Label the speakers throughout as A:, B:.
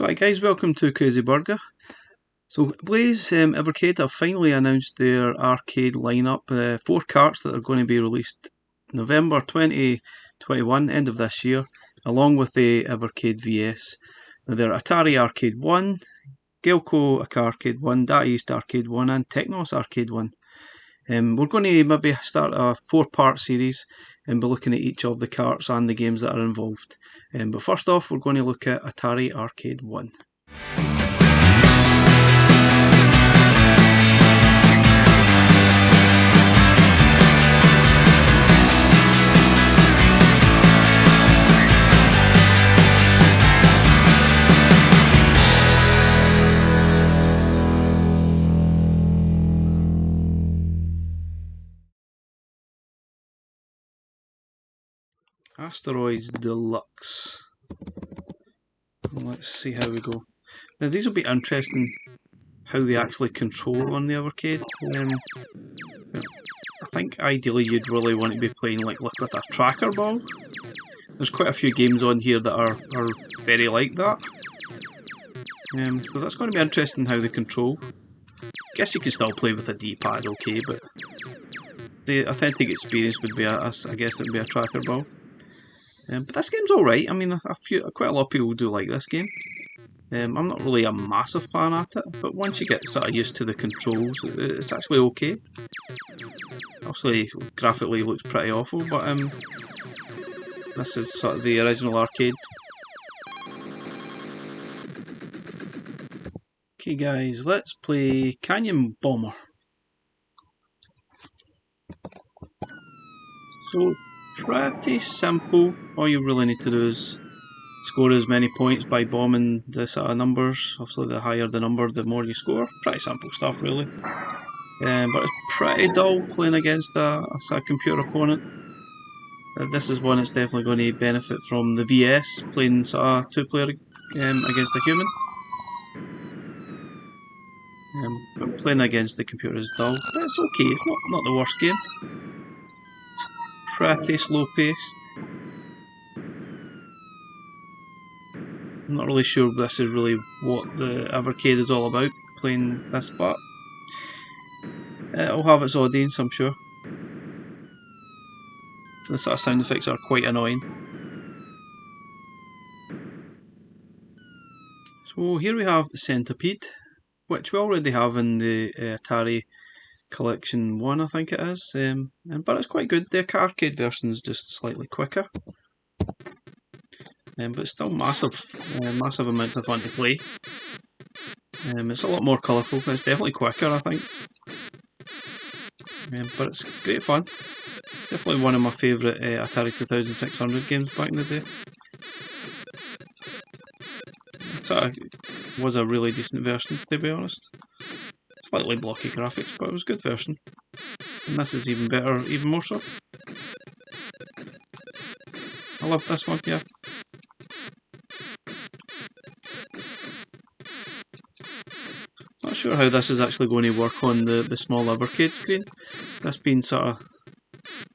A: So hi guys, welcome to Crazy Burger. So Blaze Evercade have finally announced their arcade lineup, 4 carts that are going to be released November 2021, end of this year, along with the Evercade VS. Now they're Atari Arcade 1, Gelco Arcade 1, Data East Arcade 1 and Technos Arcade 1. We're going to maybe start a 4-part series and be looking at each of the carts and the games that are involved. But first off, we're going to look at Atari Arcade 1. Atari Deluxe. Let's see how we go. Now these will be interesting how they actually control on the Evercade. I think ideally you'd really want to be playing like with a tracker ball. There's quite a few games on here that are very like that. So that's going to be interesting how they control. I guess you can still play with a D-pad, okay, but the authentic experience would be, I guess it would be a tracker ball. But this game's alright. I mean, quite a lot of people do like this game. I'm not really a massive fan at it, but once you get sort of used to the controls, it's actually okay. Obviously, graphically it looks pretty awful, but this is sort of the original arcade. Okay guys, let's play Canyon Bomber. So, pretty simple. All you really need to do is score as many points by bombing the sort of numbers. Obviously the higher the number, the more you score. Pretty simple stuff really. But it's pretty dull playing against a sort of computer opponent. This is one that's definitely going to benefit from the VS, playing sort of 2-player against a human. But playing against the computer is dull, but it's okay, it's not the worst game. It's pretty slow paced. I'm not really sure this is really what the Evercade is all about, playing this, but it'll have its audience, I'm sure. The sort of sound effects are quite annoying. So here we have Centipede, which we already have in the Atari Collection 1, I think it is, but it's quite good. The arcade version is just slightly quicker, but it's still massive amounts of fun to play. It's a lot more colourful, it's definitely quicker I think, but it's great fun. Definitely one of my favourite Atari 2600 games back in the day. It was a really decent version, to be honest. Slightly blocky graphics, but it was a good version. And this is even better, even more so. I love this one, yeah. Not sure how this is actually going to work on the small Evercade screen. This being sort of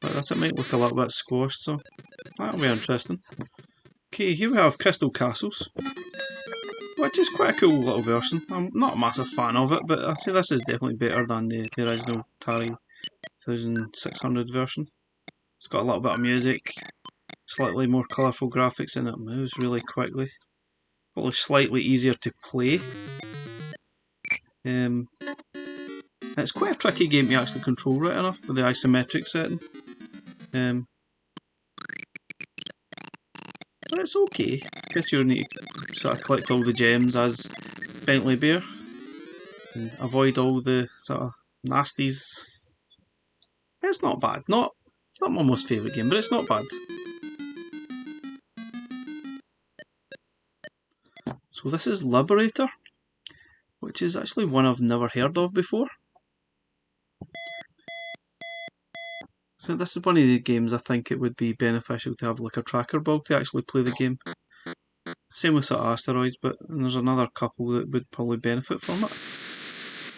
A: like this, it might look a little bit squashed, so that'll be interesting. Okay, here we have Crystal Castles, which is quite a cool little version. I'm not a massive fan of it, but I say this is definitely better than the original Atari 2600 version. It's got a little bit of music, slightly more colourful graphics, and it moves really quickly. Probably slightly easier to play. It's quite a tricky game to actually control right enough with the isometric setting. But it's okay. I guess you need to sort of collect all the gems as Bentley Bear and avoid all the sort of nasties. It's not bad. Not my most favourite game, but it's not bad. So this is Liberator, which is actually one I've never heard of before. So this is one of the games I think it would be beneficial to have like a tracker ball to actually play the game. Same with sort of Asteroids, but there's another couple that would probably benefit from it.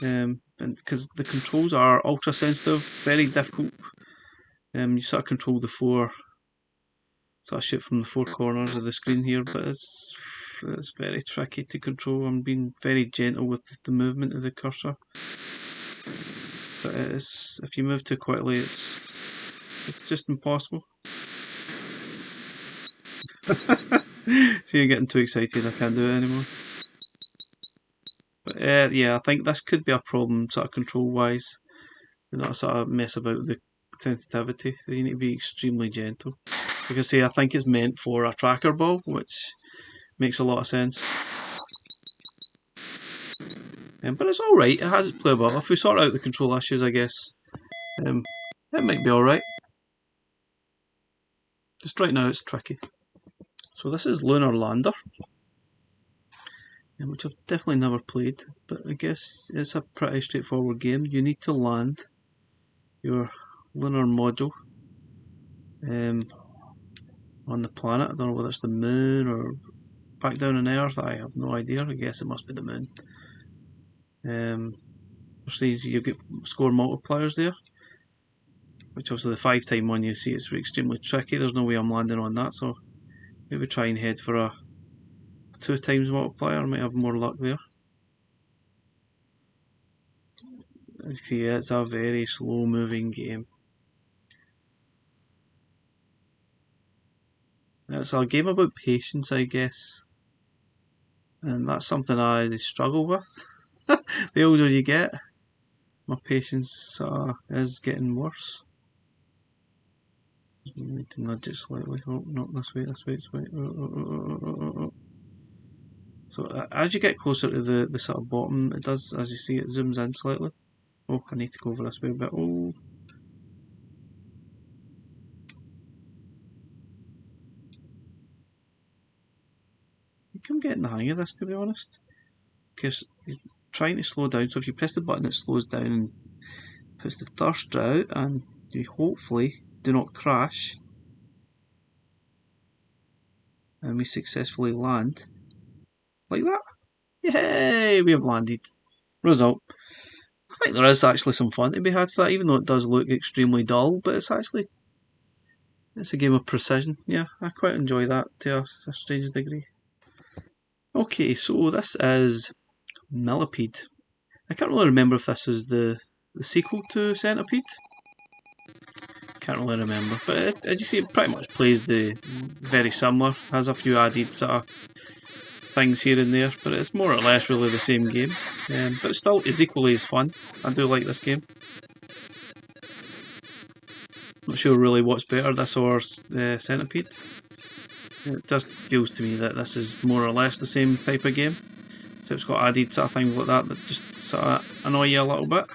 A: And because the controls are ultra sensitive, very difficult. You sort of control the 4, sort of shoot from the 4 corners of the screen here, but it's it's very tricky to control. I'm being very gentle with the movement of the cursor. But if you move too quickly, it's just impossible. See, you're getting too excited, I can't do it anymore. But yeah, I think this could be a problem, sort of control-wise. You not sort of mess about the sensitivity, so you need to be extremely gentle. Like I say, I think it's meant for a tracker ball, which makes a lot of sense. But it's alright, it has its playability. If we sort out the control issues, I guess, it might be alright. Just right now it's tricky. So this is Lunar Lander, which I've definitely never played, but I guess it's a pretty straightforward game. You need to land your lunar module on the planet. I don't know whether it's the moon or back down on Earth, I have no idea. I guess it must be the moon. You get score multipliers there, which obviously the 5-time one you see it's extremely tricky. There's no way I'm landing on that, so maybe try and head for a 2 times multiplier. I might have more luck there. As you can see, it's a very slow moving game. It's a game about patience, I guess, and that's something I struggle with. The older you get, my patience is getting worse. I need to nudge it slightly. Oh, not this way, this way, this way. So as you get closer to the sort of bottom, it does, as you see, it zooms in slightly. Oh, I need to go over this way a bit. Oh. I think I'm getting the hang of this, to be honest. Because you're trying to slow down, so if you press the button it slows down and puts the thruster out, and you hopefully do not crash. And we successfully land. Like that. Yay! We have landed. Result. I think there is actually some fun to be had for that, even though it does look extremely dull, but it's a game of precision. Yeah, I quite enjoy that to a strange degree. Okay, so this is Millipede. I can't really remember if this is the sequel to Centipede. Can't really remember, but as you see, it pretty much plays very similar. Has a few added sort of things here and there, but it's more or less really the same game. But it still is equally as fun. I do like this game. Not sure really what's better, this or Centipede. It just feels to me that this is more or less the same type of game. So it's got added sort of things like that just sort of annoy you a little bit.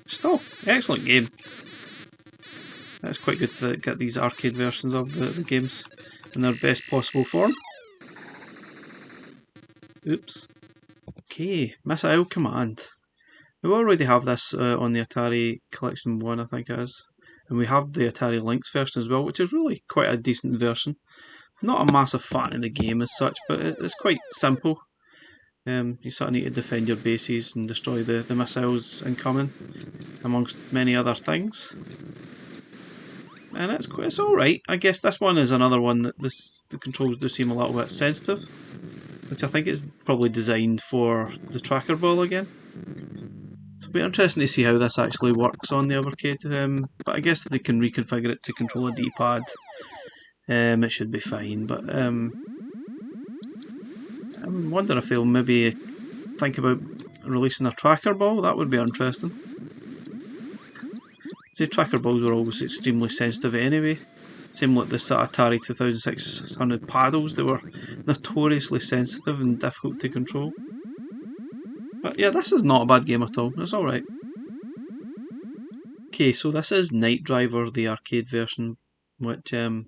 A: Still, excellent game. It's quite good to get these arcade versions of the games in their best possible form. Oops. Okay, Missile Command. We already have this on the Atari Collection 1, I think it is. And we have the Atari Lynx version as well, which is really quite a decent version. Not a massive fan of the game as such, but it's quite simple. You sort of need to defend your bases and destroy the missiles incoming, amongst many other things. And it's alright. I guess this one is another one that the controls do seem a little bit sensitive, which I think is probably designed for the tracker ball again. So it'll be interesting to see how this actually works on the Evercade. But I guess if they can reconfigure it to control a D-pad, it should be fine. But I'm wondering if they'll maybe think about releasing a tracker ball. That would be interesting. See, tracker balls were always extremely sensitive anyway. Same like the Atari 2600 paddles, they were notoriously sensitive and difficult to control. But yeah, this is not a bad game at all, it's alright. Okay, so this is Night Driver, the arcade version, which I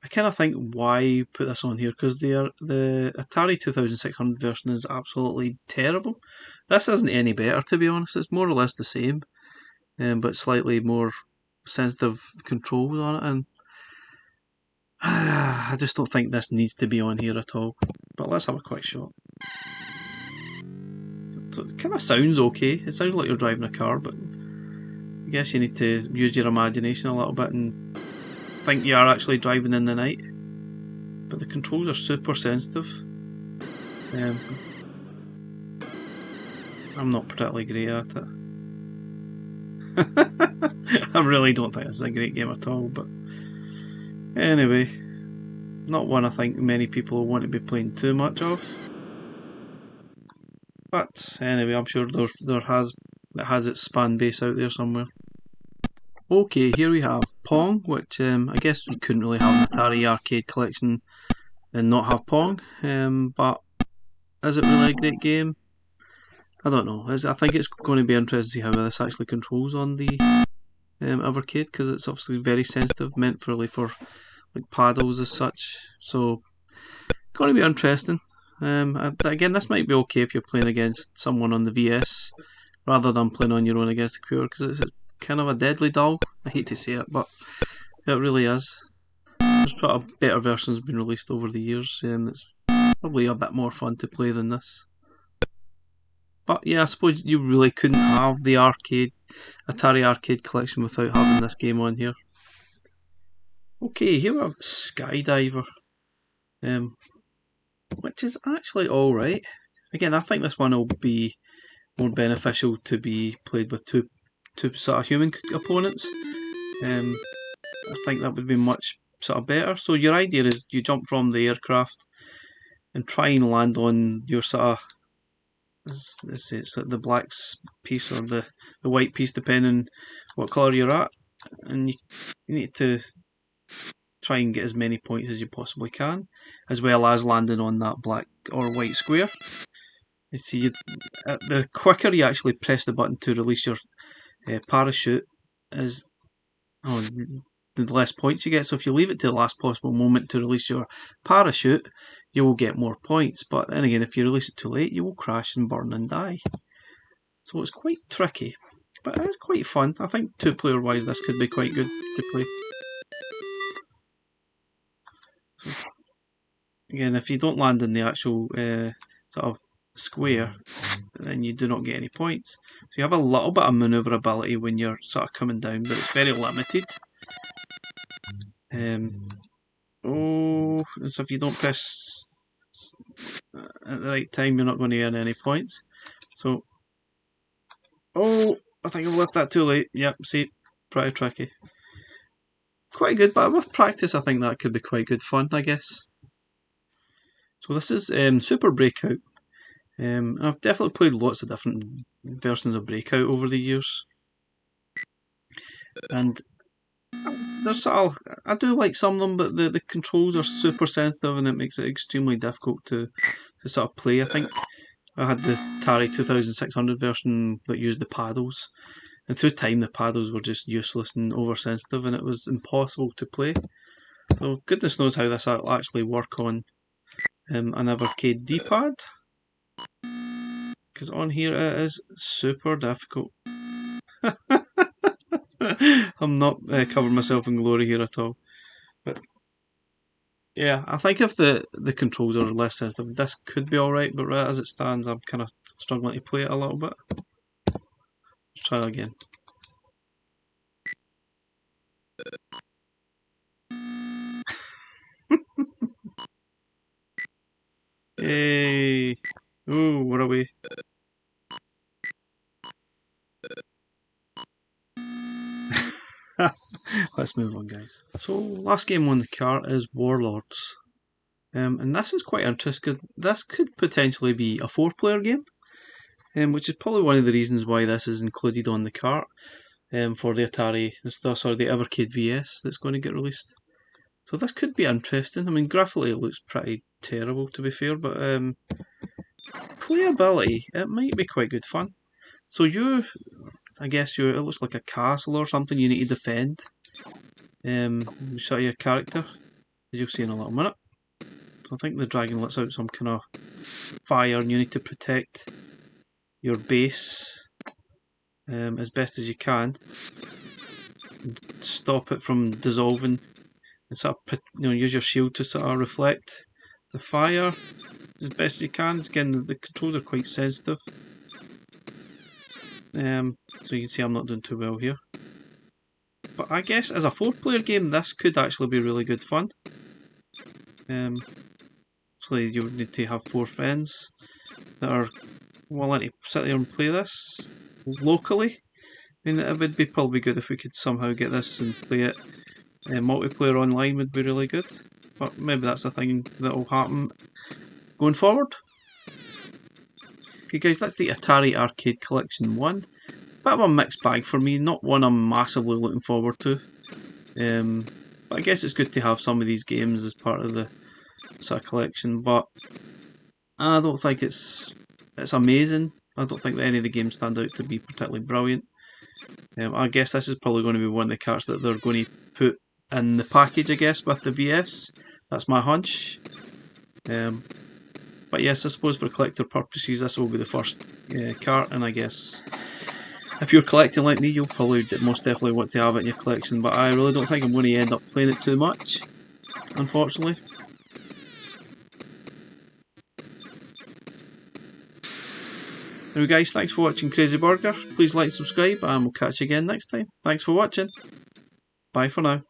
A: kind of think why put this on here, because the Atari 2600 version is absolutely terrible. This isn't any better, to be honest, it's more or less the same. But slightly more sensitive controls on it, and I just don't think this needs to be on here at all. But let's have a quick shot. So it kind of sounds okay. It sounds like you're driving a car, but I guess you need to use your imagination a little bit and think you are actually driving in the night. But the controls are super sensitive. I'm not particularly great at it. I really don't think this is a great game at all, but anyway, not one I think many people want to be playing too much of. But anyway, I'm sure it has its fan base out there somewhere. Okay, here we have Pong, which I guess we couldn't really have an Atari arcade collection and not have Pong. But is it really a great game? I don't know. I think it's going to be interesting to see how this actually controls on the Evercade, because it's obviously very sensitive, meant for like paddles as such. So it's going to be interesting. Again, this might be okay if you're playing against someone on the VS rather than playing on your own against the computer, because it's kind of a deadly doll. I hate to say it, but it really is. There's probably better versions been released over the years, and it's probably a bit more fun to play than this. But yeah, I suppose you really couldn't have the Atari arcade collection without having this game on here. Okay, here we have Skydiver, which is actually alright. Again, I think this one will be more beneficial to be played with two sort of human opponents. I think that would be much sort of better. So your idea is you jump from the aircraft and try and land on your sort of, it's like the black piece or the white piece, depending what colour you're at, and you need to try and get as many points as you possibly can, as well as landing on that black or white square. You see, the quicker you actually press the button to release your parachute, the less points you get. So if you leave it to the last possible moment to release your parachute, you will get more points. But then again, if you release it too late, you will crash and burn and die. So it's quite tricky, but it's quite fun. I think 2-player wise, this could be quite good to play. So, again, if you don't land in the actual sort of square, then you do not get any points. So you have a little bit of manoeuvrability when you're sort of coming down, but it's very limited. So if you don't press at the right time, you're not going to earn any points. So, I think I've left that too late. Yep, see, pretty tricky. Quite good, but with practice, I think that could be quite good fun, I guess. So this is Super Breakout. I've definitely played lots of different versions of Breakout over the years, and I do like some of them, but the controls are super sensitive and it makes it extremely difficult to sort of play. I think I had the Atari 2600 version that used the paddles, and through time the paddles were just useless and oversensitive, and it was impossible to play. So goodness knows how this will actually work on an Evercade D-pad, because on here it is super difficult. I'm not covering myself in glory here at all, but yeah, I think if the controls are less sensitive, this could be alright, but right as it stands, I'm kind of struggling to play it a little bit. Let's try again. Yay! Ooh, what are we? Let's move on, guys. So, last game on the cart is Warlords. And this is quite interesting because this could potentially be a 4-player game, which is probably one of the reasons why this is included on the cart for the Atari, the Evercade VS that's going to get released. So this could be interesting. I mean, graphically it looks pretty terrible, to be fair, but playability, it might be quite good fun. So I guess it looks like a castle or something you need to defend. You show your character, as you'll see in a little minute. So I think the dragon lets out some kind of fire, and you need to protect your base as best as you can, and stop it from dissolving, and sort of use your shield to sort of reflect the fire as best as you can. Again, the controls are quite sensitive. So you can see I'm not doing too well here. But I guess as a 4-player game, this could actually be really good fun. So you would need to have 4 friends that are willing to sit there and play this locally. I mean, it would be probably good if we could somehow get this and play it. Multiplayer online would be really good, but maybe that's a thing that will happen going forward. Okay guys, that's the Atari Arcade Collection 1. Bit of a mixed bag for me, not one I'm massively looking forward to. But I guess it's good to have some of these games as part of the collection, but I don't think it's amazing. I don't think that any of the games stand out to be particularly brilliant. I guess this is probably going to be one of the carts that they're going to put in the package, I guess, with the VS. That's my hunch. But yes, I suppose for collector purposes, this will be the first cart, and I guess if you're collecting like me, you'll probably most definitely want to have it in your collection, but I really don't think I'm going to end up playing it too much, unfortunately. Anyway guys, thanks for watching Crazy Burger. Please like and subscribe, and we'll catch you again next time. Thanks for watching. Bye for now.